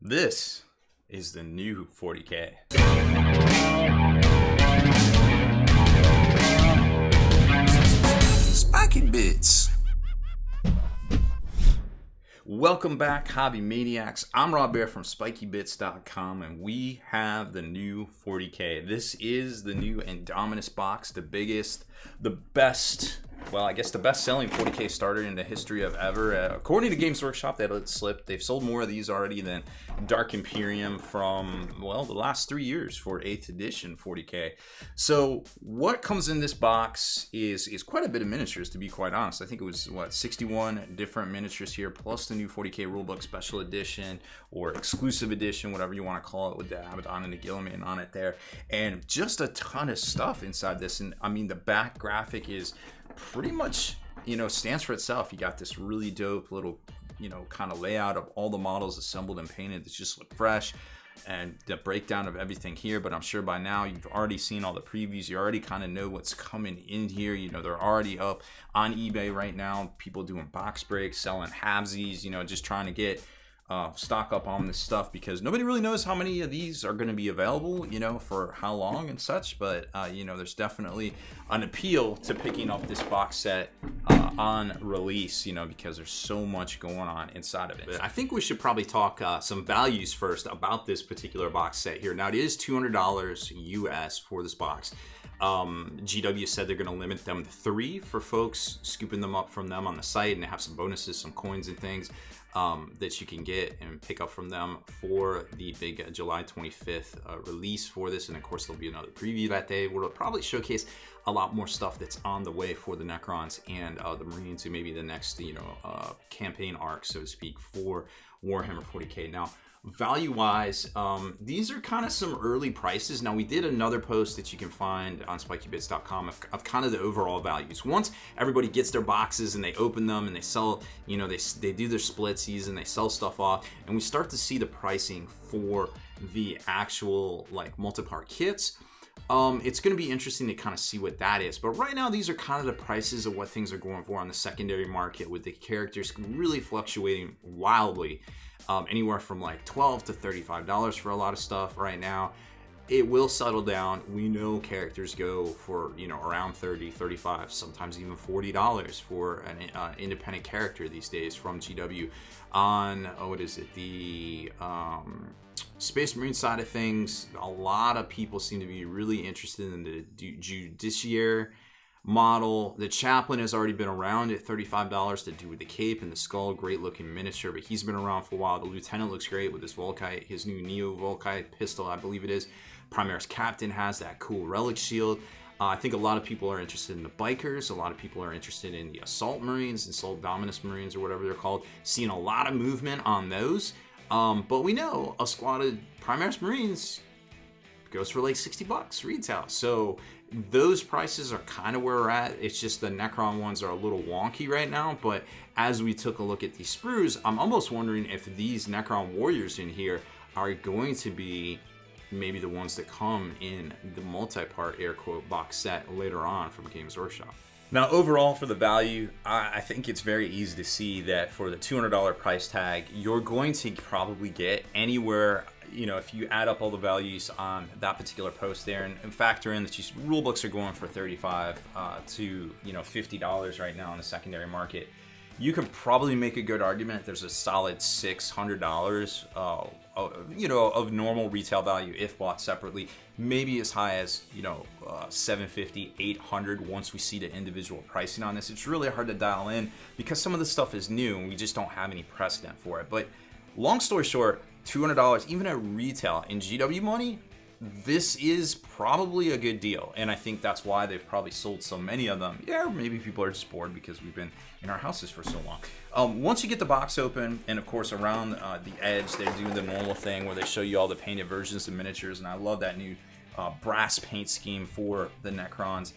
This is the new 40K. Spiky Bits. Welcome back, Hobby Maniacs. I'm Baer from SpikyBits.com, and we have the new 40K. This is the new Indomitus box, the biggest, the best, well, I guess the best-selling 40K starter in the history of ever. According to Games Workshop, they let it slip. They've sold more of these already than Dark Imperium from, well, the last 3 years for 8th edition 40K. So what comes in this box is quite a bit of miniatures, to be quite honest. I think it was, 61 different miniatures here, plus the new 40K Rulebook Special Edition, or Exclusive Edition, whatever you want to call it, with the Abaddon and the Gilliman on it there. And just a ton of stuff inside this. And, I mean, the back graphic is pretty much, stands for itself. You got this really dope little, kind of layout of all the models assembled and painted that just look fresh, and the breakdown of everything here. But I'm sure by now you've already seen all the previews. You already kind of know what's coming in here. They're already up on eBay right now. People doing box breaks, selling halvesies, just trying to get stock up on this stuff, because nobody really knows how many of these are going to be available, for how long and such. But there's definitely an appeal to picking up this box set on release, because there's so much going on inside of it. I think we should probably talk some values first about this particular box set here. Now, it is $200 US for this box. GW said they're going to limit them to 3 for folks scooping them up from them on the site, and they have some bonuses, some coins and things that you can get and pick up from them for the big July 25th release for this. And of course, there'll be another preview that day where it'll probably showcase a lot more stuff that's on the way for the Necrons and the Marines, and maybe the next campaign arc, so to speak, for Warhammer 40K. Now, value-wise, these are kind of some early prices. Now, we did another post that you can find on SpikyBits.com of kind of the overall values. Once everybody gets their boxes and they open them and they sell, they do their splitsies and they sell stuff off, and we start to see the pricing for the actual multi-part kits. It's going to be interesting to kind of see what that is. But right now, these are kind of the prices of what things are going for on the secondary market, with the characters really fluctuating wildly. Anywhere from $12 to $35 for a lot of stuff right now. It will settle down. We know characters go for around $30, $35, sometimes even $40 for an independent character these days from GW. On the Space Marine side of things, a lot of people seem to be really interested in the Justiciar model. The Chaplain has already been around at $35 to do with the cape and the skull. Great looking miniature, but he's been around for a while. The Lieutenant looks great with his Volkite, his new Neo Volkite pistol, I believe it is. Primaris Captain has that cool relic shield. I think a lot of people are interested in the Bikers. A lot of people are interested in the Assault Marines, Assault Dominus Marines, or whatever they're called. Seeing a lot of movement on those. But we know a squad of Primaris Marines goes for $60 retail. So those prices are kind of where we're at. It's just the Necron ones are a little wonky right now. But as we took a look at these sprues, I'm almost wondering if these Necron warriors in here are going to be maybe the ones that come in the multi-part air quote box set later on from Games Workshop. Now, overall, for the value, I think it's very easy to see that for the $200 price tag, you're going to probably get anywhere, if you add up all the values on that particular post there and factor in that rule books are going for $35 to $50 right now in the secondary market, you can probably make a good argument there's a solid $600 of normal retail value if bought separately, maybe as high as $750, $800 once we see the individual pricing on this. It's really hard to dial in because some of the stuff is new and we just don't have any precedent for it. But long story short, $200 even at retail in GW money, this is probably a good deal, and I think that's why they've probably sold so many of them. Yeah, maybe people are just bored because we've been in our houses for so long. Once you get the box open, and of course around the edge, they're doing the normal thing where they show you all the painted versions of miniatures, and I love that new brass paint scheme for the Necrons.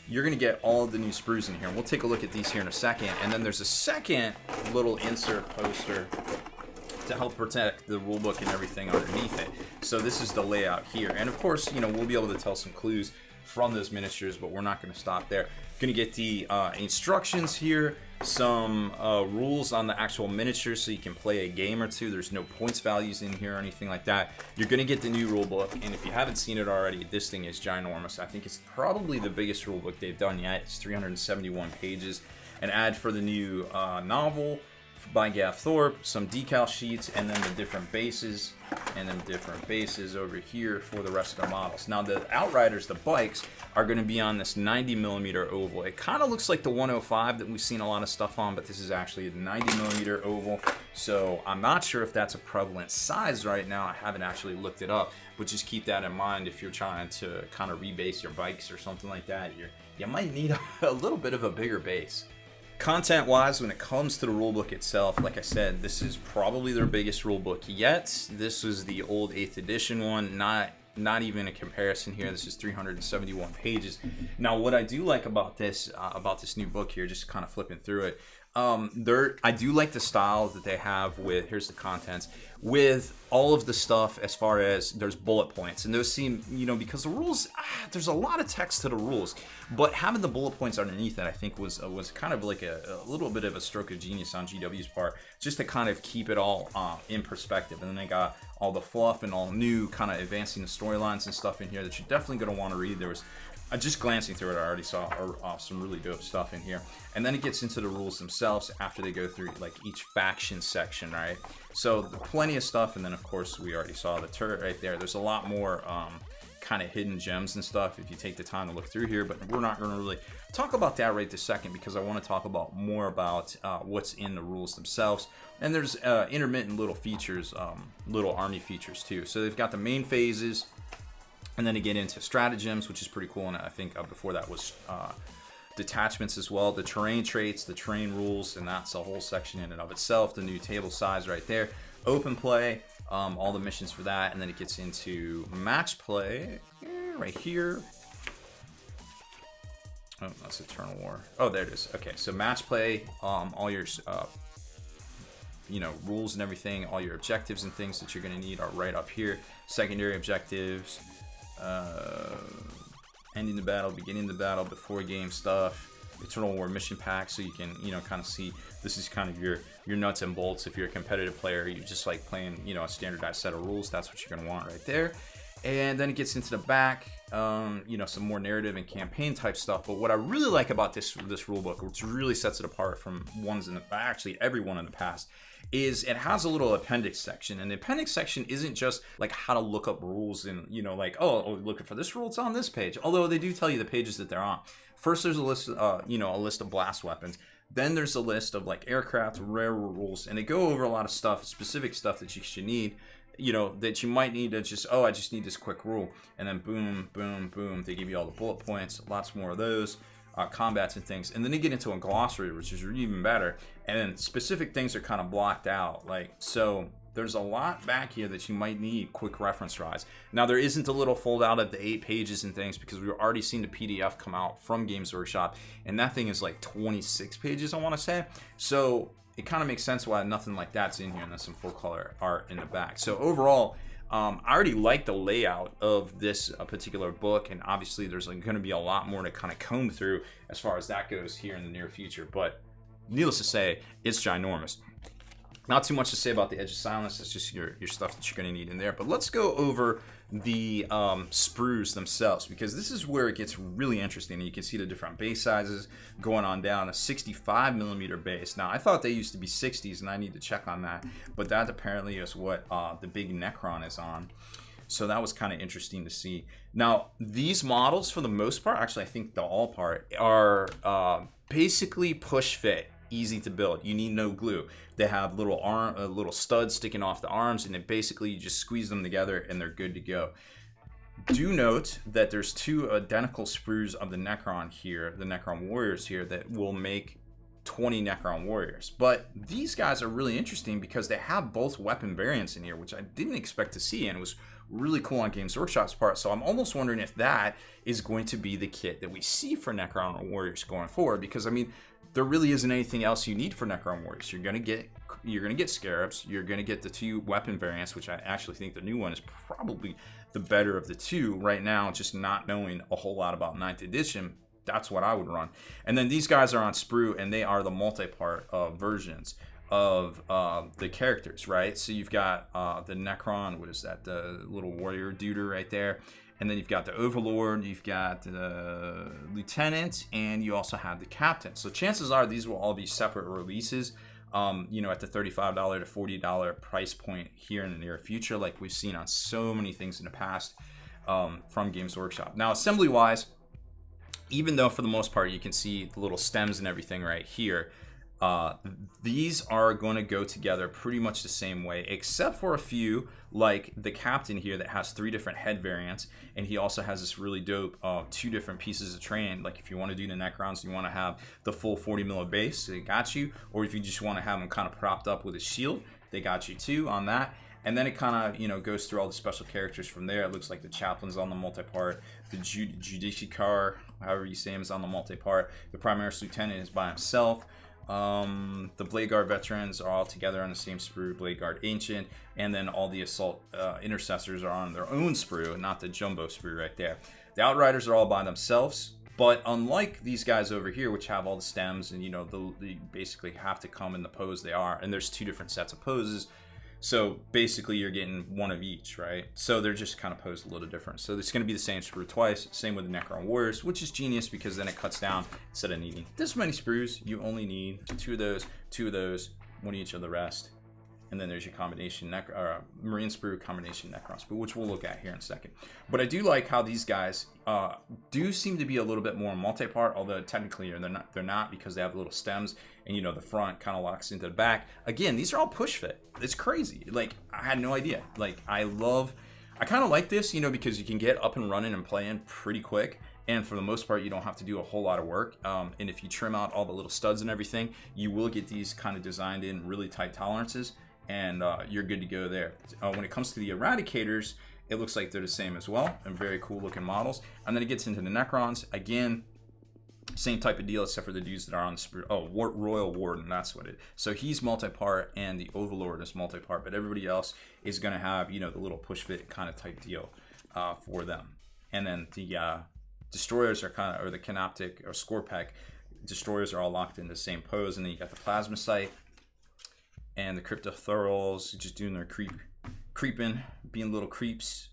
You're going to get all of the new sprues in here. We'll take a look at these here in a second, and then there's a second little insert poster to help protect the rulebook and everything underneath it. So this is the layout here, and of course, we'll be able to tell some clues from those miniatures, but we're not going to stop there. Going to get the instructions here, some rules on the actual miniatures so you can play a game or two. There's no points values in here or anything like that. You're going to get the new rulebook, and if you haven't seen it already, this thing is ginormous. I think it's probably the biggest rulebook they've done yet. It's 371 pages. An ad for the new novel by Gav Thorpe, some decal sheets, and then the different bases, and then different bases over here for the rest of the models. Now the Outriders, the bikes, are going to be on this 90mm oval. It kind of looks like the 105 that we've seen a lot of stuff on, but this is actually a 90mm oval, so I'm not sure if that's a prevalent size right now. I haven't actually looked it up, but just keep that in mind if you're trying to kind of rebase your bikes or something like that. You might need a little bit of a bigger base. Content wise, when it comes to the rulebook itself, like I said, this is probably their biggest rulebook yet. This is the old 8th edition one, not even a comparison here. This is 371 pages. Now what I do like about this new book here, just kind of flipping through it, I do like the style that they have with, here's the contents, with all of the stuff as far as there's bullet points, and those seem, because the rules, there's a lot of text to the rules, but having the bullet points underneath it, I think was kind of like a little bit of a stroke of genius on GW's part, just to kind of keep it all in perspective. And then they got all the fluff and all new kind of advancing the storylines and stuff in here that you're definitely going to want to read. There was just glancing through it, I already saw some really dope stuff in here. And then it gets into the rules themselves after they go through like each faction section, right? So plenty of stuff, and then of course we already saw the turret right there. There's a lot more kind of hidden gems and stuff if you take the time to look through here, but we're not going to really talk about that right this second because I want to talk about more about what's in the rules themselves. And there's intermittent little features, little army features too. So they've got the main phases, and then to get into stratagems, which is pretty cool. And I think before that was detachments as well. The terrain traits, the terrain rules, and that's a whole section in and of itself. The new table size right there. Open play, all the missions for that. And then it gets into match play right here. Oh, that's Eternal War. Oh, there it is. Okay, so match play, all your rules and everything, all your objectives and things that you're going to need are right up here. Secondary objectives, ending the battle, beginning the battle, before game stuff, Eternal War mission pack, so you can kind of see this is kind of your nuts and bolts. If you're a competitive player, you just like playing a standardized set of rules, that's what you're going to want right there. And then it gets into the back, some more narrative and campaign type stuff. But what I really like about this rulebook, which really sets it apart from ones actually every one in the past, is it has a little appendix section. And the appendix section isn't just like how to look up rules and like, oh, looking for this rule, it's on this page. Although they do tell you the pages that they're on. First, there's a list, a list of blast weapons. Then there's a list of like aircraft, rare rules, and they go over a lot of stuff, specific stuff that you should need. That you might need to just, I just need this quick rule, and then boom, boom, boom, they give you all the bullet points, lots more of those, combats and things, and then they get into a glossary, which is even better, and then specific things are kind of blocked out, so there's a lot back here that you might need quick reference wise. Now there isn't a little fold out of the 8 pages and things because we've already seen the PDF come out from Games Workshop, and that thing is like 26 pages, I want to say, so it kind of makes sense why nothing like that's in here, and then some full color art in the back. So overall, I already like the layout of this particular book, and obviously there's going to be a lot more to kind of comb through as far as that goes here in the near future. But needless to say, it's ginormous. Not too much to say about the Edge of Silence. That's just your stuff that you're going to need in there. But let's go over the sprues themselves, because this is where it gets really interesting. You can see the different base sizes going on down. A 65mm base. Now, I thought they used to be 60s, and I need to check on that. But that apparently is what the big Necron is on. So that was kind of interesting to see. Now, these models, for the most part, actually I think the all part, are basically push fit. Easy to build. You need no glue. They have little studs sticking off the arms, and then basically you just squeeze them together and they're good to go. Do note that there's 2 identical sprues of the Necron here, the Necron warriors here, that will make 20 Necron warriors. But these guys are really interesting because they have both weapon variants in here, which I didn't expect to see, and it was really cool on Games Workshop's part. So I'm almost wondering if that is going to be the kit that we see for Necron warriors going forward, because I mean, there really isn't anything else you need for Necron Warriors. You're gonna get Scarabs. You're gonna get the 2 weapon variants, which I actually think the new one is probably the better of the 2 right now. Just not knowing a whole lot about 9th edition, that's what I would run. And then these guys are on sprue, and they are the multi-part versions of the characters, right? So you've got the Necron, what is that, the little warrior duder right there, and then you've got the Overlord, you've got the Lieutenant, and you also have the Captain. So chances are these will all be separate releases, you know, at the $35 to $40 price point here in the near future, like we've seen on so many things in the past from Games Workshop. Now, assembly wise, even though for the most part you can see the little stems and everything right here, these are going to go together pretty much the same way, except for a few, like the Captain here that has 3 different head variants, and he also has this really dope 2 different pieces of terrain. Like if you want to do the Necrons, you want to have the full 40 mil base, they got you, or if you just want to have them kind of propped up with a shield, they got you too on that. And then it kind of, you know, goes through all the special characters from there. It looks like the Chaplain's on the multi-part, the Judicature, however you say him, is on the multi-part, the Primaris Lieutenant is by himself. The Blade Guard veterans are all together on the same sprue, Blade Guard Ancient, and then all the Assault Intercessors are on their own sprue, not the jumbo sprue right there. The Outriders are all by themselves, but unlike these guys over here, which have all the stems and, you know, they basically have to come in the pose they are, and there's 2 different sets of poses. So basically you're getting 1 of each, right? So they're just kind of posed a little different. So it's going to be the same sprue twice. Same with the Necron Warriors, which is genius because then it cuts down. Instead of needing this many sprues, you only need 2 of those, 1 each of the rest. And then there's your combination Marine sprue, combination Necron sprue, which we'll look at here in a second. But I do like how these guys do seem to be a little bit more multi-part, although technically they're not because they have little stems, and, you know, the front kind of locks into the back. Again, these are all push fit. It's crazy. Like, I had no idea. Like, I kind of like this, you know, because you can get up and running and playing pretty quick. And for the most part, you don't have to do a whole lot of work. And if you trim out all the little studs and everything, you will get these kind of designed in really tight tolerances, and you're good to go there. When it comes to the Eradicators, it looks like they're the same as well, and very cool looking models. And then it gets into the Necrons. Again, same type of deal, except for the dudes that are on the sprue. Oh, Royal Warden, that's what it is. So he's multi-part, and the Overlord is multi-part, but everybody else is going to have, you know, the little push fit kind of type deal for them. And then the Destroyers are kind of, or the Canoptic or Scorpec Destroyers are all locked in the same pose, and then you got the Plasma Sight and the Cryptothorals just doing their creeping, being little creeps.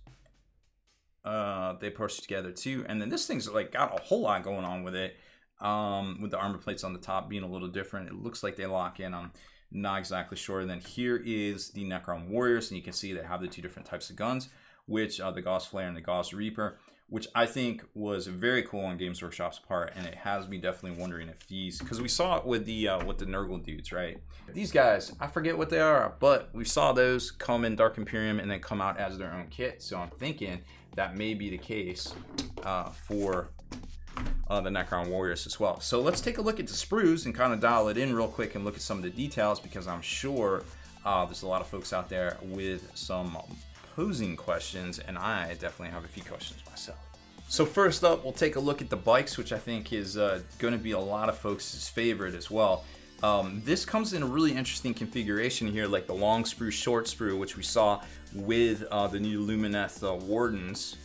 They push together too, and then this thing's like got a whole lot going on with it, with the armor plates on the top being a little different. It looks like they lock in. I'm not exactly sure. And then here is the Necron Warriors, and you can see they have the 2 different types of guns, which are the Gauss Flare and the Gauss Reaper, which I think was very cool on Games Workshop's part, and it has me definitely wondering if these, because we saw it with the Nurgle dudes, right? These guys, I forget what they are, but we saw those come in Dark Imperium and then come out as their own kit. So I'm thinking that may be the case for the Necron Warriors as well. So let's take a look at the sprues and kind of dial it in real quick and look at some of the details, because I'm sure there's a lot of folks out there with some posing questions, and I definitely have a few questions myself. So first up, we'll take a look at the bikes, which I think is going to be a lot of folks' favorite as well. This comes in a really interesting configuration here, like the long sprue, short sprue, which we saw with the new Lumineth Wardens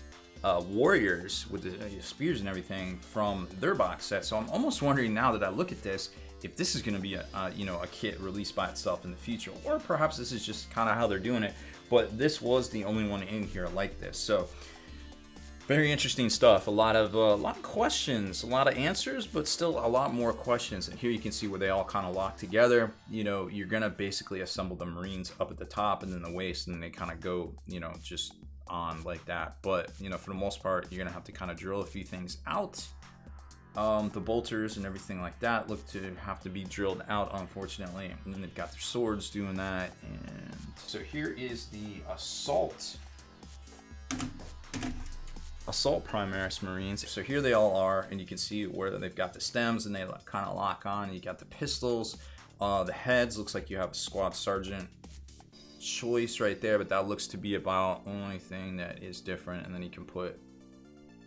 Warriors with the spears and everything from their box set. So I'm almost wondering now that I look at this, if this is going to be a kit released by itself in the future, or perhaps this is just kind of how they're doing it. But this was the only one in here like this. So very interesting stuff. A lot of questions, a lot of answers, but still a lot more questions. And here you can see where they all kind of lock together. You know, you're gonna basically assemble the Marines up at the top and then the waist, and then they kind of go, you know, just on like that. But you know, for the most part, you're gonna have to kind of drill a few things out. The bolters and everything like that look to have to be drilled out, unfortunately. And then they've got their swords doing that. And so here is the Assault Primaris Marines. So here they all are, and you can see where they've got the stems and they kind of lock on. You got the pistols, the heads. Looks like you have a squad sergeant choice right there, but that looks to be about the only thing that is different. And then you can put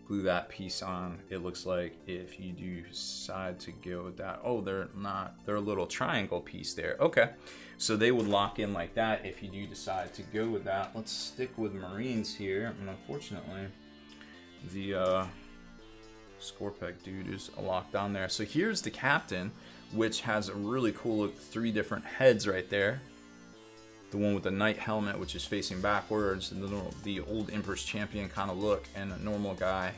glue that piece on, it looks like, if you do decide to go with that. Oh, they're not, they're a little triangle piece there. Okay, so they would lock in like that if you do decide to go with that. Let's stick with Marines here, and unfortunately the Scorpec dude is locked on there. So here's the captain, which has a really cool look, 3 different heads right there. The one with the knight helmet, which is facing backwards, and the old Emperor's Champion kind of look, and a normal guy,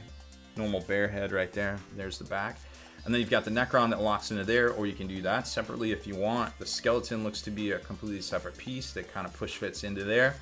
normal bear head right there. There's the back. And then you've got the Necron that locks into there, or you can do that separately if you want. The skeleton looks to be a completely separate piece that kind of push fits into there.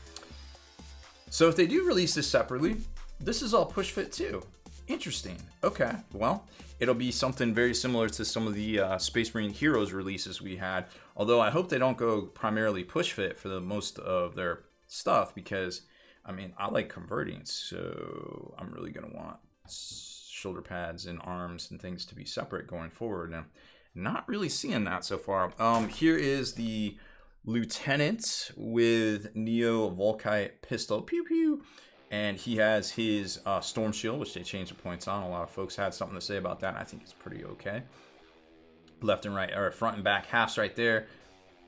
So if they do release this separately, this is all push fit too. Interesting. Okay, well, it'll be something very similar to some of the Space Marine Heroes releases we had. Although I hope they don't go primarily push fit for the most of their stuff, because I mean, I like converting, so I'm really gonna want shoulder pads and arms and things to be separate going forward. Now, not really seeing that so far. Here is the Lieutenant with Neo Volkite pistol. Pew pew. And he has his Storm Shield, which they changed the points on. A lot of folks had something to say about that. I think it's pretty okay. Left and right, or front and back halves right there.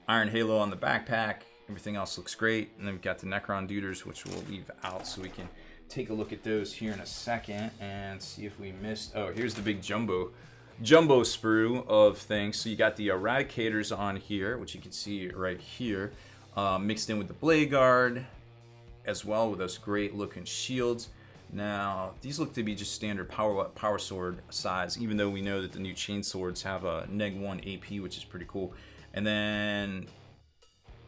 Iron Halo on the backpack. Everything else looks great. And then we've got the Necron Duders, which we'll leave out so we can take a look at those here in a second and see if we missed. Oh, here's the big jumbo sprue of things. So you got the Eradicators on here, which you can see right here, mixed in with the Blade Guard as well, with those great looking shields. Now these look to be just standard power sword size, even though we know that the new chain swords have a -1 AP, which is pretty cool. And then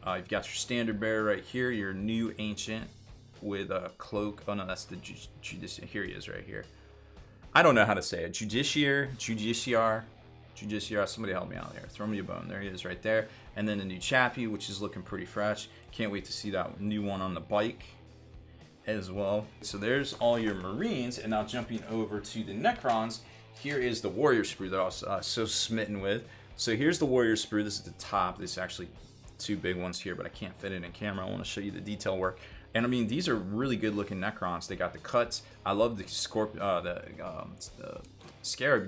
you've got your standard bearer right here, your new ancient with a cloak. Oh no, that's the Judiciar. Here he is right here. I don't know how to say it. Judiciar. Somebody help me out there. Throw me a bone. There he is right there. And then the new Chappie, which is looking pretty fresh. Can't wait to see that new one on the bike as well. So there's all your Marines. And now jumping over to the Necrons, here is the Warrior Sprue that I was so smitten with. So here's the Warrior Sprue. This is the top. There's actually 2 big ones here, but I can't fit it in camera. I want to show you the detail work. And I mean, these are really good looking Necrons. They got the cuts. I love the Scarab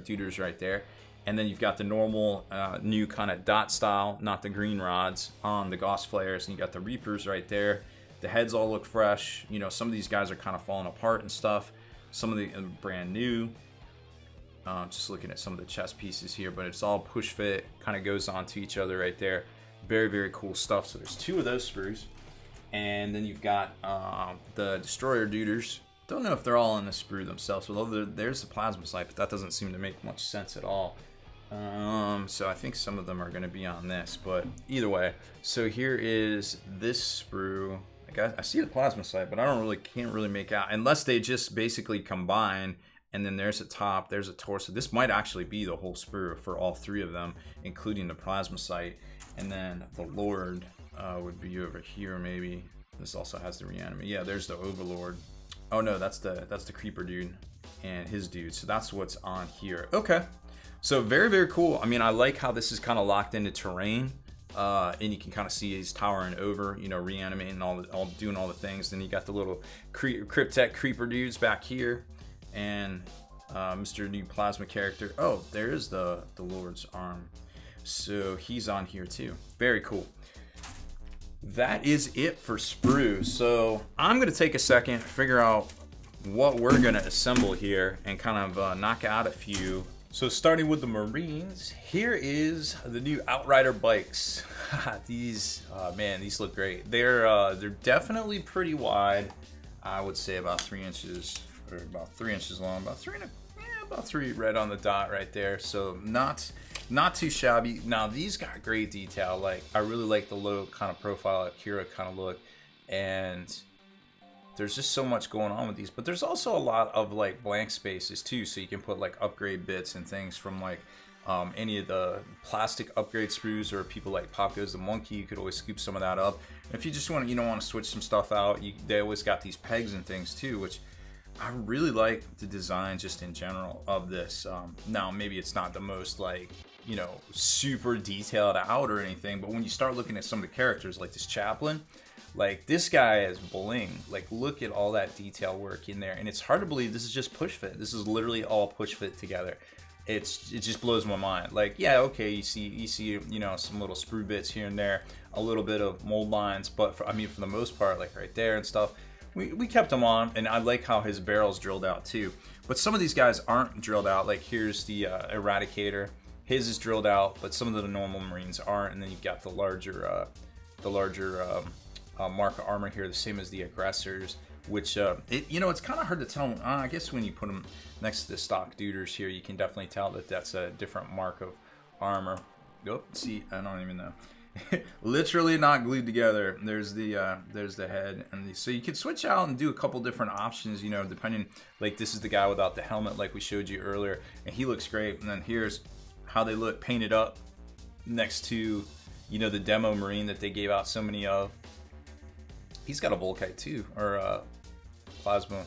Duders right there. And then you've got the normal new kind of dot style, not the green rods, on the Gauss Flares. And you got the Reapers right there. The heads all look fresh. You know, some of these guys are kind of falling apart and stuff. Some of the brand new. Just looking at some of the chest pieces here, but it's all push fit, kind of goes onto each other right there. Very, very cool stuff. So there's 2 of those sprues. And then you've got the Destroyer Duders. Don't know if they're all in the sprue themselves, although there's the Plasma Sight, but that doesn't seem to make much sense at all. So I think some of them are going to be on this, but either way. So here is this sprue. I see the Plasma Sight, but I can't really make out, unless they just basically combine. And then there's a top, there's a torso. This might actually be the whole sprue for all 3 of them, including the Plasma Sight. And then the Lord would be over here maybe. This also has the Reanimate. Yeah, there's the Overlord. Oh no, that's the Creeper dude and his dude. So that's what's on here. Okay. So very, very cool. I mean, I like how this is kind of locked into terrain. And you can kind of see he's towering over, you know, reanimating all doing all the things. Then you got the little Cryptek Creeper dudes back here. And Mr. New Plasma character. Oh, there is the Lord's arm. So he's on here too. Very cool. That is it for sprue. So I'm going to take a second, figure out what we're going to assemble here, and kind of knock out a few. So starting with the Marines, here is the new Outrider bikes. These, man, these look great. They're definitely pretty wide. I would say about 3 inches, or about 3 inches long, about 3 right on the dot right there. So not too shabby. Now these got great detail. Like, I really like the low kind of profile, Akira kind of look, and there's just so much going on with these. But there's also a lot of like blank spaces too, so you can put like upgrade bits and things from like any of the plastic upgrade sprues, or people like Pop Goes the Monkey. You could always scoop some of that up. And if you just want to switch some stuff out, they always got these pegs and things too, which I really like the design just in general of this. Now maybe it's not the most like you know, super detailed out or anything. But when you start looking at some of the characters, like this chaplain, like this guy is bling. Like look at all that detail work in there, and it's hard to believe this is just push fit. This is literally all push fit together. It just blows my mind. Like, yeah, okay, you see, you know, some little sprue bits here and there, a little bit of mold lines, but I mean, for the most part, like right there and stuff, we kept them on, and I like how his barrel's drilled out too. But some of these guys aren't drilled out. Like here's the Eradicator, his is drilled out, but some of the normal Marines aren't. And then you've got the larger mark of armor here, the same as the aggressors. Which you know, it's kind of hard to tell. I guess when you put them next to the stock duders here, you can definitely tell that that's a different mark of armor. Oh, see, I don't even know. Literally not glued together. There's the head, and so you could switch out and do a couple different options. You know, depending. Like this is the guy without the helmet, like we showed you earlier, and he looks great. And then here's how they look painted up next to, you know, the demo Marine that they gave out so many of. He's got a Volkite too, or plasma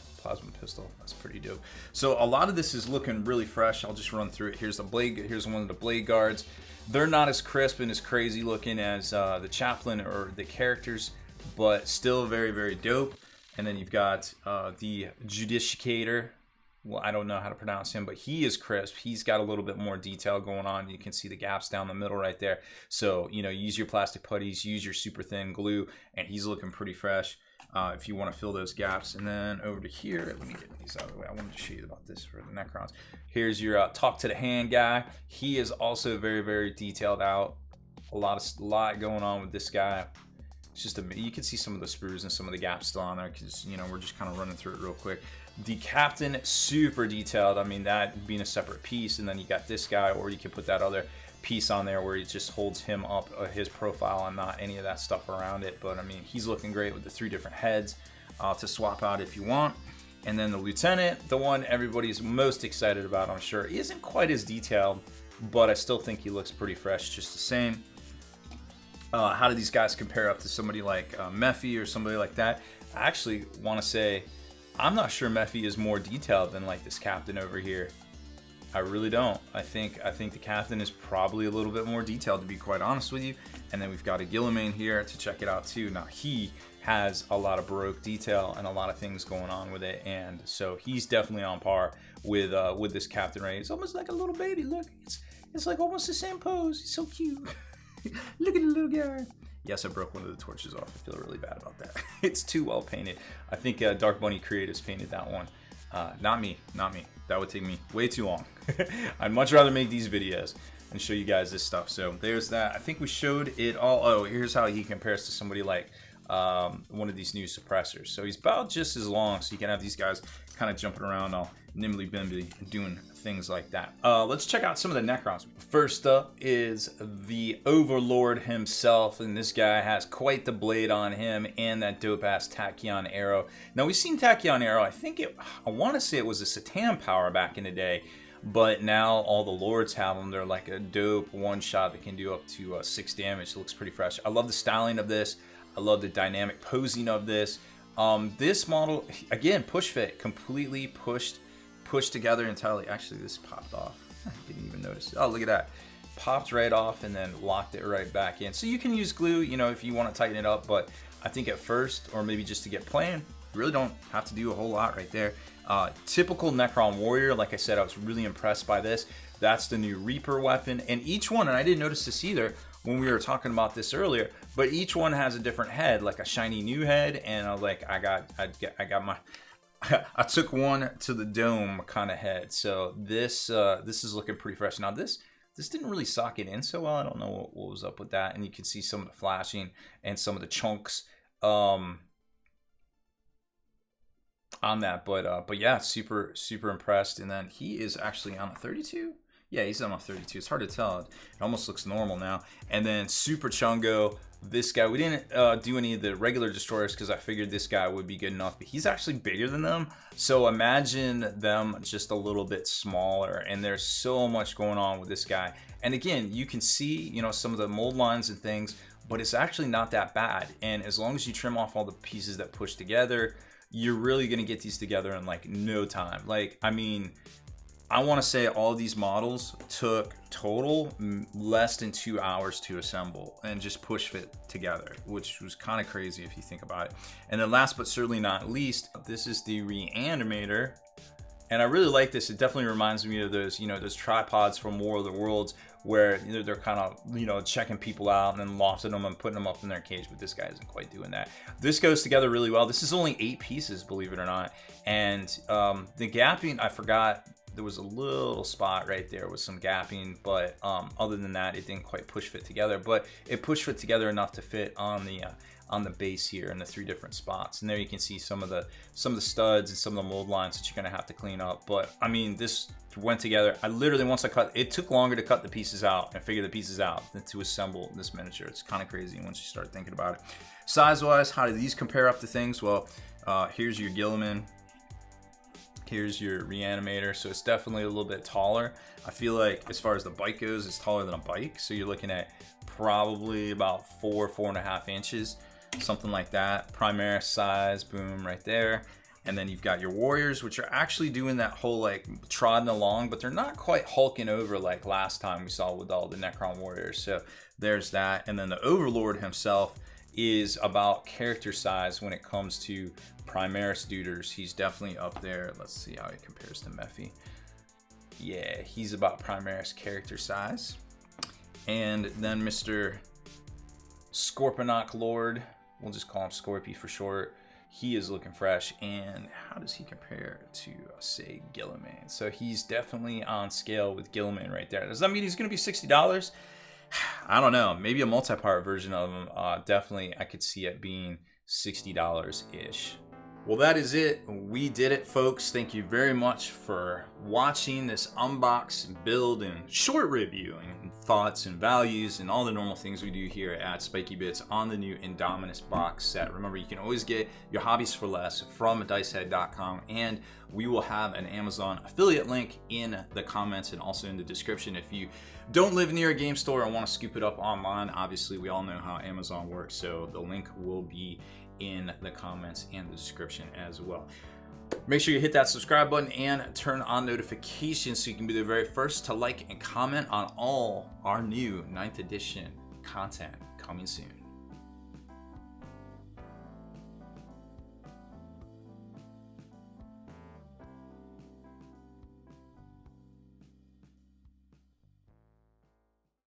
pistol. That's pretty dope. So a lot of this is looking really fresh. I'll just run through it. Here's the blade. Here's one of the blade guards. They're not as crisp and as crazy looking as the chaplain or the characters, but still very, very dope. And then you've got the Judicator. Well, I don't know how to pronounce him, but he is crisp. He's got a little bit more detail going on. You can see the gaps down the middle right there. So, you know, use your plastic putties, use your super thin glue, and he's looking pretty fresh if you want to fill those gaps. And then over to here, let me get these out of the way. I wanted to show you about this for the Necrons. Here's your talk to the hand guy. He is also very, very detailed out. A lot going on with this guy. It's just you can see some of the sprues and some of the gaps still on there because, you know, we're just kind of running through it real quick. The captain, super detailed. I mean, that being a separate piece, and then you got this guy, or you could put that other piece on there where it just holds him up, his profile, and not any of that stuff around it. But I mean, he's looking great with the 3 different heads to swap out if you want. And then the lieutenant, the one everybody's most excited about, I'm sure, he isn't quite as detailed, but I still think he looks pretty fresh just the same. How do these guys compare up to somebody like Mephi or somebody like that? I actually want to say, I'm not sure Mephi is more detailed than like this captain over here. I really don't. I think the captain is probably a little bit more detailed, to be quite honest with you. And then we've got a Guilliman here to check it out too. Now he has a lot of Baroque detail and a lot of things going on with it, and so he's definitely on par with this captain right. It's almost like a little baby. Look, it's like almost the same pose. He's so cute. Look at the little guy. Yes, I broke one of the torches off. I feel really bad about that. It's too well painted. I think Dark Bunny Creatives painted that one. Not me. That would take me way too long. I'd much rather make these videos and show you guys this stuff. So there's that. I think we showed it all. Oh, here's how he compares to somebody like one of these new suppressors. So he's about just as long, so you can have these guys kind of jumping around all nimbly-bimbly doing things like that. Let's check out some of the Necrons. First up is the Overlord himself, and this guy has quite the blade on him and that dope-ass Tachyon arrow. Now, we've seen Tachyon arrow, I want to say it was a Satan power back in the day, but now all the Lords have them. They're like a dope one-shot that can do up to 6 damage. It looks pretty fresh. I love the styling of this. I love the dynamic posing of this. This model, again, push fit, completely pushed together entirely. Actually, this popped off. I didn't even notice. Oh, look at that. Popped right off and then locked it right back in. So you can use glue, you know, if you want to tighten it up, but I think at first, or maybe just to get playing, you really don't have to do a whole lot right there. Typical Necron warrior. Like I said, I was really impressed by this. That's the new Reaper weapon. And each one, and I didn't notice this either when we were talking about this earlier, but each one has a different head, like a shiny new head. And I got my, I took one to the dome kind of head. So this is looking pretty fresh. Now this didn't really socket in so well. I don't know what was up with that. And you can see some of the flashing and some of the chunks on that. But yeah, super impressed. And then he is actually on a 32. Yeah, he's on a 32. It's hard to tell. It almost looks normal now. And then Super Chungo, this guy. We didn't do any of the regular destroyers because I figured this guy would be good enough. But he's actually bigger than them. So imagine them just a little bit smaller. And there's so much going on with this guy. And again, you can see, you know, some of the mold lines and things, but it's actually not that bad. And as long as you trim off all the pieces that push together, you're really going to get these together in like no time. Like, I mean, I want to say all of these models took total less than 2 hours to assemble and just push fit together, which was kind of crazy if you think about it. And then last but certainly not least, this is the Reanimator. And I really like this. It definitely reminds me of those, those tripods from War of the Worlds where they're kind of, checking people out and then lofting them and putting them up in their cage. But this guy isn't quite doing that. This goes together really well. This is only 8 pieces, believe it or not. And the gapping, I forgot. There was a little spot right there with some gapping, but other than that, it didn't quite push fit together. But it pushed fit together enough to fit on the base here in the 3 different spots. And there you can see some of the studs and some of the mold lines that you're gonna have to clean up. But I mean, this went together. I literally, once I cut, it took longer to cut the pieces out and figure the pieces out than to assemble this miniature. It's kind of crazy once you start thinking about it. Size-wise, how do these compare up to things? Well, here's your Guilliman. Here's your Reanimator, so it's definitely a little bit taller. I feel like as far as the bike goes, it's taller than a bike. So you're looking at probably about 4.5 inches, something like that. Primaris size, boom, right there. And then you've got your Warriors, which are actually doing that whole like trotting along, but they're not quite hulking over like last time we saw with all the Necron Warriors. So there's that. And then the Overlord himself is about character size when it comes to Primaris Duders. He's definitely up there. Let's see how he compares to Mephi. Yeah, he's about Primaris character size. And then Mr. Scorponok Lord, we'll just call him Scorpy for short. He is looking fresh. And how does he compare to, say, Guilliman? So he's definitely on scale with Guilliman right there. Does that mean he's going to be $60? I don't know. Maybe a multi-part version of him. Definitely, I could see it being $60-ish. Well, that is it. We did it, folks. Thank you very much for watching this unbox, build, and short review and thoughts and values and all the normal things we do here at Spiky Bits on the new Indomitus box set. Remember, you can always get your hobbies for less from dicehead.com, and we will have an Amazon affiliate link in the comments and also in the description. If you don't live near a game store and want to scoop it up online, obviously we all know how Amazon works, so the link will be in the comments and the description as well. Make sure you hit that subscribe button and turn on notifications so you can be the very first to like and comment on all our new 9th edition content coming soon.